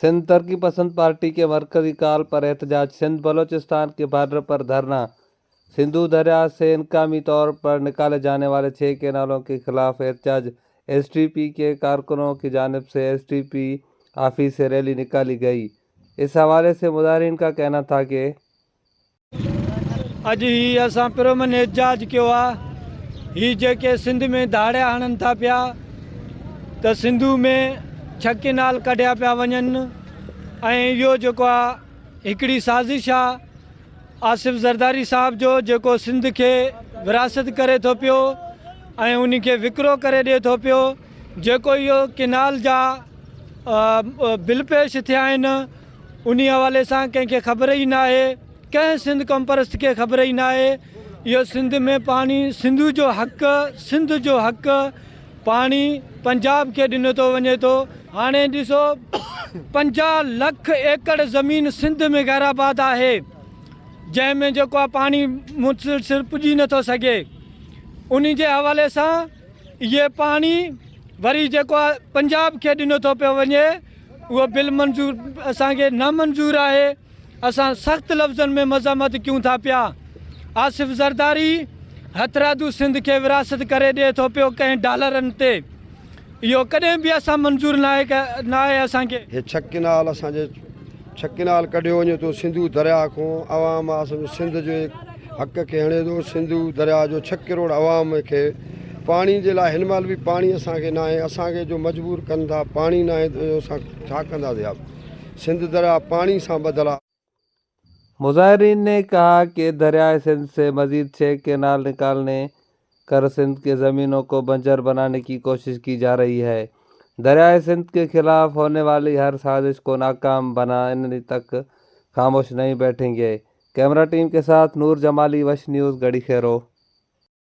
सिंध तरक्की पसंद पार्टी के मरकजी कॉल पर एहतजाज। सिंध बलोचिस्तान के बॉर्डर पर धरना। सिंधु दरिया से इनकामी तौर पर निकाले जाने वाले 6 कैनालों के खिलाफ एहतजाज। एसटीपी के कारकुनों की जानिब से एसटीपी ऑफिस से रैली निकाली गई। इस हवाले से मुजाहिरीन का कहना था कि अज ही असां पुरमन एहतजाज किया ही जेके सिंध में दाड़िया हणन था पिया त सिंधु में 6 कैनाल कढिया पिया वञनि ऐं इहो जेको आहे हिकिड़ी साज़िश आहे आसिफ ज़रदारी साहब जो जेको सिंध के विरासत करे थो पियो ऐं उन खे विकिरो करे ॾिए थो पियो। जेको इहो कैनाल जा बिल पेश थिया आहिनि उन हवाले सां कंहिंखे ख़बर ई न आहे, कंहिं सिंध कॉम्परस्ट खे ख़बर ई न आहे। इहो सिंध में पाणी सिंध जो हक़ पाणी पंजाब के ॾिनो थो वञे थो। हाणे ॾिसो 50 लाख एकड़ ज़मीन सिंध में गैराबाद आहे जंहिंमें जेको आहे पाणी मुसलसिल पुॼी नथो सघे। उन जे हवाले सां इहे पाणी वरी जेको आहे पंजाब खे ॾिनो थो पियो वञे, उहो बिल मंज़ूर असांखे न मंज़ूर आहे। असां सख़्तु लफ़्ज़नि में मज़ामत कयूं था पिया। आसिफ ज़रदारी हथरादू सिंध के विरासत करे ॾिए थो पियो कंहिं डॉलरनि ते। इहो कॾहिं बि असां मंज़ूर न आहे असांखे। हे 6 कैनाल असांजे 6 कैनाल कढियो वञे थो सिंधु दरिया खां। आवाम असांजो सिंध जे हक़ खे हणे थो। सिंधु दरिया जो 6 करोड़ आवाम खे पाणी जे लाइ हिन महिल बि पाणी असांखे न आहे। असांखे जो मजबूर कनि था पाणी न आहे त असां छा कंदासीं। आप सिंध दरिया पानी से बदल आ। मुजाहिरीन ने कहा कि दरियाए सिंध से मजीद 6 कैनाल निकालने कर सिंध के ज़मीनों को बंजर बनाने की कोशिश की जा रही है। दरियाए सिंध के खिलाफ होने वाली हर साजिश को नाकाम बनाने तक खामोश नहीं बैठेंगे। कैमरा टीम के साथ नूर जमाली, वश न्यूज़, गड़ी खैरो।